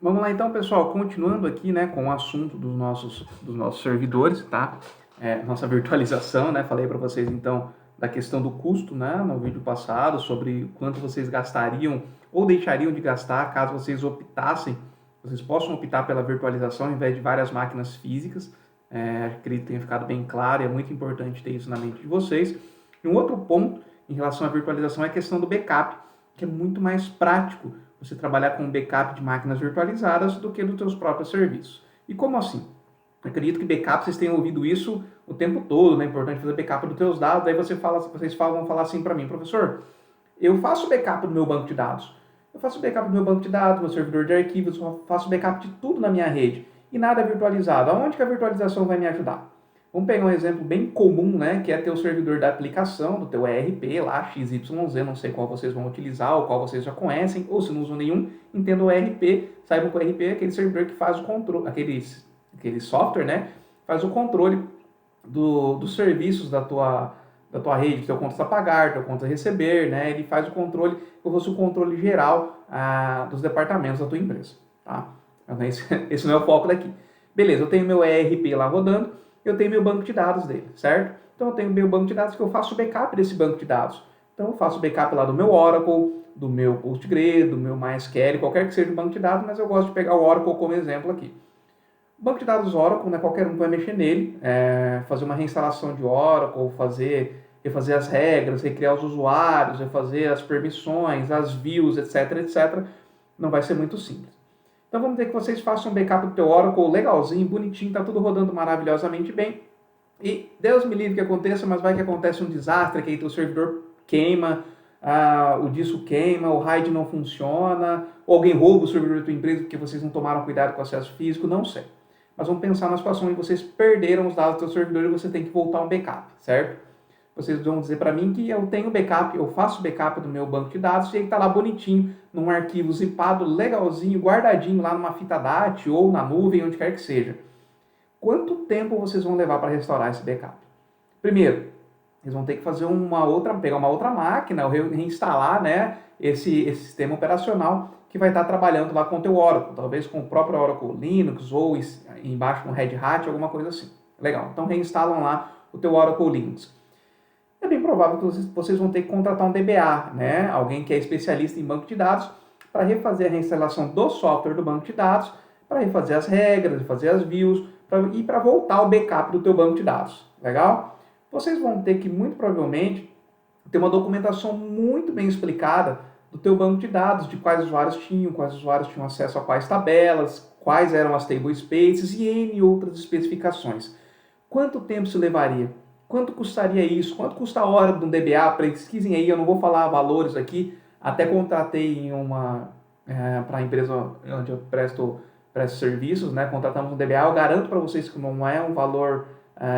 Vamos lá então, pessoal, continuando aqui, né, com o assunto dos nossos servidores, tá? Nossa virtualização, né? Falei para vocês então da questão do custo, né, no vídeo passado, sobre quanto vocês gastariam ou deixariam de gastar caso vocês vocês possam optar pela virtualização ao invés de várias máquinas físicas. Acredito que tenha ficado bem claro e é muito importante ter isso na mente de vocês. E um outro ponto em relação à virtualização é a questão do backup, que é muito mais prático você trabalhar com um backup de máquinas virtualizadas do que dos seus próprios serviços. E como assim? Eu acredito que backup, vocês tenham ouvido isso o tempo todo, né? É importante fazer backup dos seus dados. Aí vocês vão falar assim para mim, professor, eu faço backup do meu banco de dados. Eu faço backup do meu banco de dados, meu servidor de arquivos, eu faço backup de tudo na minha rede. E nada é virtualizado. Aonde que a virtualização vai me ajudar? Vamos pegar um exemplo bem comum, né, que é ter o servidor da aplicação, do teu ERP lá, XYZ, não sei qual vocês vão utilizar, ou qual vocês já conhecem, ou se não usam nenhum, entendam o ERP, saibam que o ERP é aquele servidor que faz o controle, aquele software, né, faz o controle dos serviços da tua rede, do teu conta a pagar, do teu conta a receber, né, ele faz o controle, como se fosse o controle geral dos departamentos da tua empresa, tá? Então, esse não é o foco daqui. Beleza, eu tenho meu ERP lá rodando, eu tenho meu banco de dados dele, certo? Então eu tenho meu banco de dados que eu faço backup desse banco de dados. Então eu faço backup lá do meu Oracle, do meu PostgreSQL, do meu MySQL, qualquer que seja o banco de dados, mas eu gosto de pegar o Oracle como exemplo aqui. O banco de dados Oracle, né, qualquer um vai mexer nele, fazer uma reinstalação de Oracle, refazer as regras, recriar os usuários, refazer as permissões, as views, etc, etc. Não vai ser muito simples. Então vamos ter que vocês façam um backup do teu Oracle legalzinho, bonitinho, tá tudo rodando maravilhosamente bem. E Deus me livre que aconteça, mas vai que acontece um desastre, que aí teu servidor queima, o disco queima, o RAID não funciona, ou alguém rouba o servidor da tua empresa porque vocês não tomaram cuidado com o acesso físico, não sei. Mas vamos pensar na situação em que vocês perderam os dados do teu servidor e você tem que voltar um backup, certo? Vocês vão dizer para mim que eu tenho backup, eu faço backup do meu banco de dados e ele está lá bonitinho, num arquivo zipado, legalzinho, guardadinho lá numa fita DAT ou na nuvem, onde quer que seja. Quanto tempo vocês vão levar para restaurar esse backup? Primeiro, eles vão ter que fazer pegar uma outra máquina, ou reinstalar, né, esse sistema operacional que vai estar trabalhando lá com o teu Oracle, talvez com o próprio Oracle Linux ou embaixo com Red Hat, alguma coisa assim. Legal, então reinstalam lá o teu Oracle Linux. É bem provável que vocês vão ter que contratar um DBA, né, alguém que é especialista em banco de dados, para refazer a reinstalação do software do banco de dados, para refazer as regras, refazer as views, e para voltar o backup do teu banco de dados. Legal? Vocês vão ter que, muito provavelmente, ter uma documentação muito bem explicada do teu banco de dados, de quais usuários tinham acesso a quais tabelas, quais eram as table spaces e N outras especificações. Quanto tempo se levaria? Quanto custaria isso? Quanto custa a hora de um DBA? Pesquisem aí, eu não vou falar valores aqui. Até contratei para a empresa onde eu presto serviços, né? Contratamos um DBA. Eu garanto para vocês que não é um valor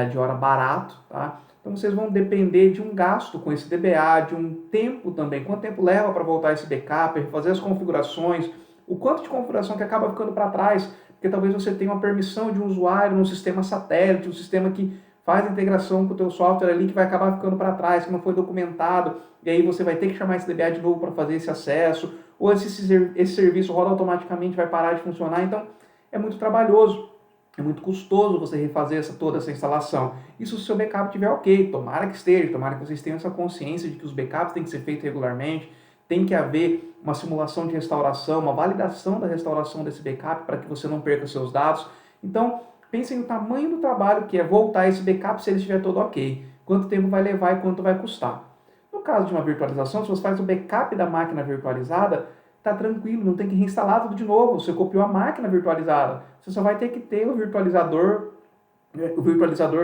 de hora barato, tá? Então vocês vão depender de um gasto com esse DBA, de um tempo também. Quanto tempo leva para voltar esse backup, fazer as configurações, o quanto de configuração que acaba ficando para trás, porque talvez você tenha uma permissão de um usuário num sistema satélite, um sistema que faz a integração com o teu software ali que vai acabar ficando para trás, que não foi documentado, e aí você vai ter que chamar esse DBA de novo para fazer esse acesso, ou esse serviço roda automaticamente, vai parar de funcionar. Então é muito trabalhoso, é muito custoso você refazer toda essa instalação. Isso se o seu backup estiver ok, tomara que esteja, tomara que vocês tenham essa consciência de que os backups têm que ser feitos regularmente, tem que haver uma simulação de restauração, uma validação da restauração desse backup para que você não perca seus dados. Então, pensem no tamanho do trabalho que é voltar esse backup se ele estiver todo ok. Quanto tempo vai levar e quanto vai custar. No caso de uma virtualização, se você faz o backup da máquina virtualizada, tá tranquilo, não tem que reinstalar tudo de novo. Você copiou a máquina virtualizada. Você só vai ter que ter o virtualizador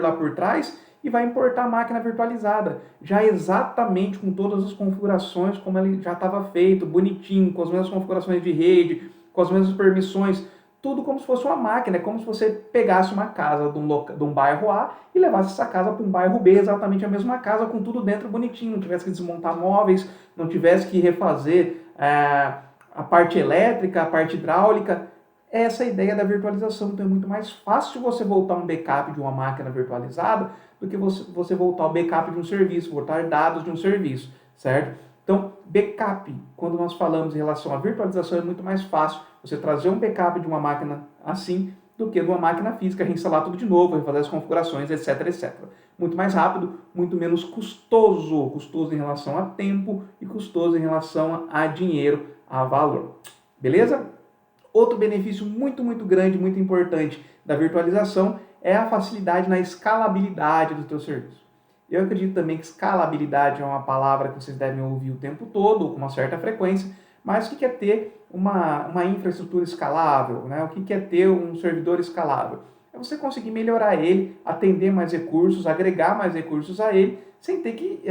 lá por trás e vai importar a máquina virtualizada, já exatamente com todas as configurações como ele já estava feito, bonitinho, com as mesmas configurações de rede, com as mesmas permissões, tudo como se fosse uma máquina, é como se você pegasse uma casa de um bairro A e levasse essa casa para um bairro B, exatamente a mesma casa, com tudo dentro bonitinho, não tivesse que desmontar móveis, não tivesse que refazer a parte elétrica, a parte hidráulica. Essa é a ideia da virtualização. Então é muito mais fácil você voltar um backup de uma máquina virtualizada do que você voltar o backup de um serviço, voltar dados de um serviço, certo? Então, backup, quando nós falamos em relação à virtualização, é muito mais fácil você trazer um backup de uma máquina assim do que de uma máquina física, reinstalar tudo de novo, refazer as configurações, etc, etc. Muito mais rápido, muito menos custoso, custoso em relação a tempo e custoso em relação a dinheiro, a valor. Beleza? Outro benefício muito, muito grande, muito importante da virtualização é a facilidade na escalabilidade do teu serviço. Eu acredito também que escalabilidade é uma palavra que vocês devem ouvir o tempo todo, com uma certa frequência, mas o que é ter uma infraestrutura escalável? Né? O que é ter um servidor escalável? É você conseguir melhorar ele, atender mais recursos, agregar mais recursos a ele, sem ter que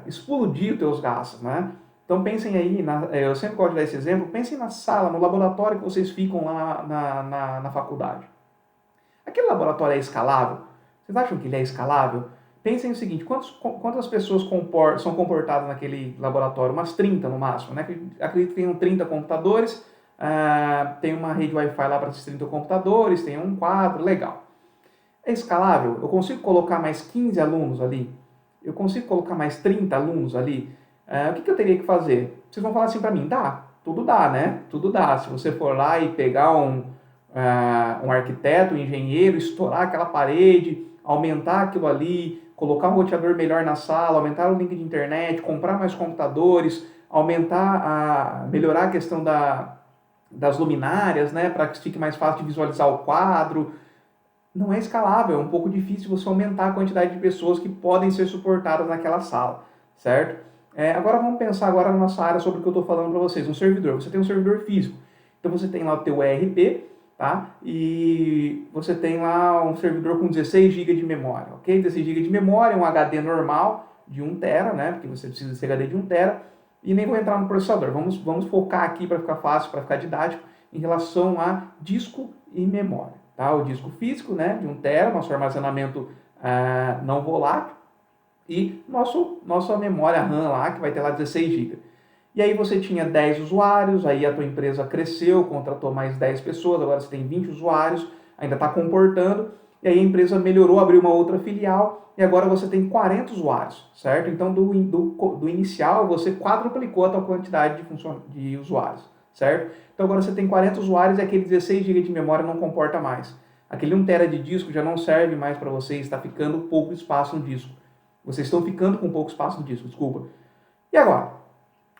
explodir os teus gastos. Né? Então pensem aí, eu sempre gosto de dar esse exemplo, pensem na sala, no laboratório que vocês ficam lá na faculdade. Aquele laboratório é escalável? Vocês acham que ele é escalável? Pensem o seguinte, quantas pessoas são comportadas naquele laboratório? Umas 30 no máximo, né? Acredito que tenham 30 computadores, tem uma rede Wi-Fi lá para esses 30 computadores, tem um quadro, legal. É escalável? Eu consigo colocar mais 15 alunos ali? Eu consigo colocar mais 30 alunos ali? O que eu teria que fazer? Vocês vão falar assim para mim, dá, tudo dá, né? Tudo dá. Se você for lá e pegar um arquiteto, um engenheiro, estourar aquela parede, aumentar aquilo ali, colocar um roteador melhor na sala, aumentar o link de internet, comprar mais computadores, melhorar a questão das luminárias, né, para que fique mais fácil de visualizar o quadro. Não é escalável, é um pouco difícil você aumentar a quantidade de pessoas que podem ser suportadas naquela sala, certo? Agora vamos pensar agora na nossa área sobre o que eu estou falando para vocês, um servidor. Você tem um servidor físico, então você tem lá o teu ERP, tá? E você tem lá um servidor com 16 GB de memória, ok? 16 GB de memória, um HD normal de 1 TB, né? Porque você precisa desse HD de 1 TB. E nem vou entrar no processador. Vamos focar aqui para ficar fácil, para ficar didático, em relação a disco e memória, tá? O disco físico, né? De 1 TB, nosso armazenamento não volátil. E nossa memória RAM lá, que vai ter lá 16 GB. E aí você tinha 10 usuários, aí a tua empresa cresceu, contratou mais 10 pessoas, agora você tem 20 usuários, ainda está comportando, e aí a empresa melhorou, abriu uma outra filial, e agora você tem 40 usuários, certo? Então do inicial você quadruplicou a tua quantidade de usuários, certo? Então agora você tem 40 usuários e aquele 16 GB de memória não comporta mais. Aquele 1 TB de disco já não serve mais para você, está ficando pouco espaço no disco. Vocês estão ficando com pouco espaço no disco, desculpa. E agora?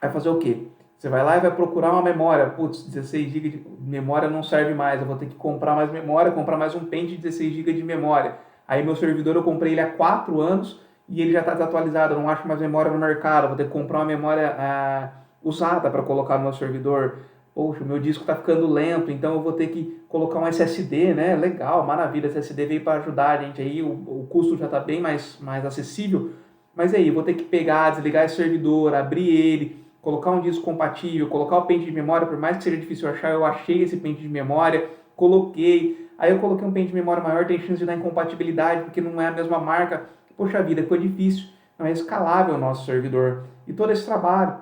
Vai fazer o quê? Você vai lá e vai procurar uma memória. Putz, 16 GB de memória não serve mais. Eu vou ter que comprar mais memória, comprar mais um pente de 16 GB de memória. Aí meu servidor eu comprei ele há 4 anos e ele já está desatualizado. Eu não acho mais memória no mercado. Eu vou ter que comprar uma memória usada para colocar no meu servidor. Poxa, o meu disco está ficando lento, então eu vou ter que colocar um SSD, né? Legal, maravilha. SSD veio para ajudar a gente aí. O custo já está bem mais acessível. Mas aí, eu vou ter que pegar, desligar esse servidor, abrir ele, colocar um disco compatível, colocar o pente de memória, por mais que seja difícil achar, eu achei esse pente de memória, coloquei, aí eu coloquei um pente de memória maior, tem chance de dar incompatibilidade, porque não é a mesma marca. Poxa vida, ficou difícil, não é escalável o nosso servidor. E todo esse trabalho,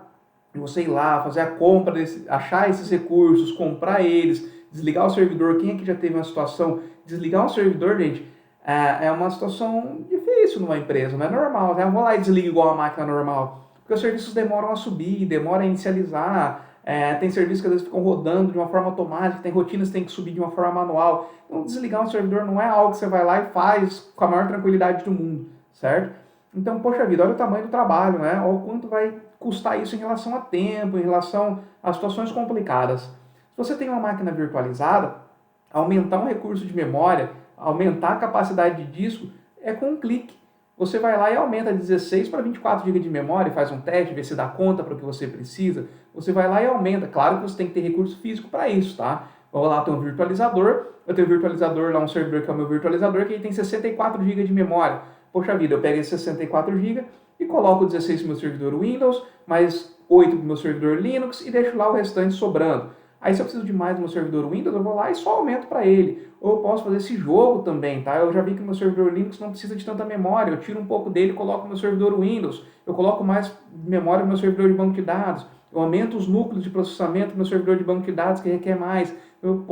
de você ir lá, fazer a compra, achar esses recursos, comprar eles, desligar o servidor, quem aqui já teve uma situação, desligar um servidor, gente, é uma situação difícil numa empresa, não é normal, né? Eu vou lá e desligo igual a máquina normal, porque os serviços demoram a subir, demoram a inicializar, tem serviços que às vezes ficam rodando de uma forma automática, tem rotinas que tem que subir de uma forma manual. Então desligar um servidor não é algo que você vai lá e faz com a maior tranquilidade do mundo, certo? Então, poxa vida, olha o tamanho do trabalho, né? Olha o quanto vai custar isso em relação a tempo, em relação a situações complicadas. Se você tem uma máquina virtualizada, aumentar um recurso de memória, aumentar a capacidade de disco, é com um clique. Você vai lá e aumenta 16 para 24 GB de memória, faz um teste, vê se dá conta para o que você precisa. Você vai lá e aumenta. Claro que você tem que ter recurso físico para isso, tá? Vou lá, tem um virtualizador, eu tenho um virtualizador lá, um servidor que é o meu virtualizador, que ele tem 64 GB de memória. Poxa vida, eu pego esses 64 GB e coloco 16 no meu servidor Windows, mais 8 no meu servidor Linux e deixo lá o restante sobrando. Aí se eu preciso de mais no meu servidor Windows, eu vou lá e só aumento para ele. Ou eu posso fazer esse jogo também, tá? Eu já vi que o meu servidor Linux não precisa de tanta memória. Eu tiro um pouco dele e coloco no meu servidor Windows. Eu coloco mais memória no meu servidor de banco de dados. Eu aumento os núcleos de processamento no meu servidor de banco de dados que requer mais. Eu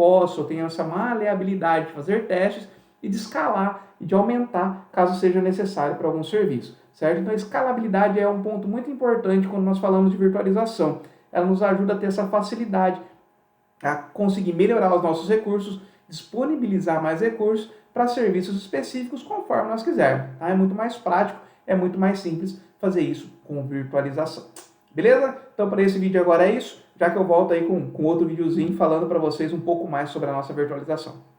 tenho essa maleabilidade de fazer testes e de escalar e de aumentar caso seja necessário para algum serviço, certo? Então, a escalabilidade é um ponto muito importante quando nós falamos de virtualização. Ela nos ajuda a ter essa facilidade, a conseguir melhorar os nossos recursos, disponibilizar mais recursos para serviços específicos conforme nós quisermos. Tá? É muito mais prático, é muito mais simples fazer isso com virtualização. Beleza? Então, para esse vídeo agora é isso, já que eu volto aí com outro videozinho falando para vocês um pouco mais sobre a nossa virtualização.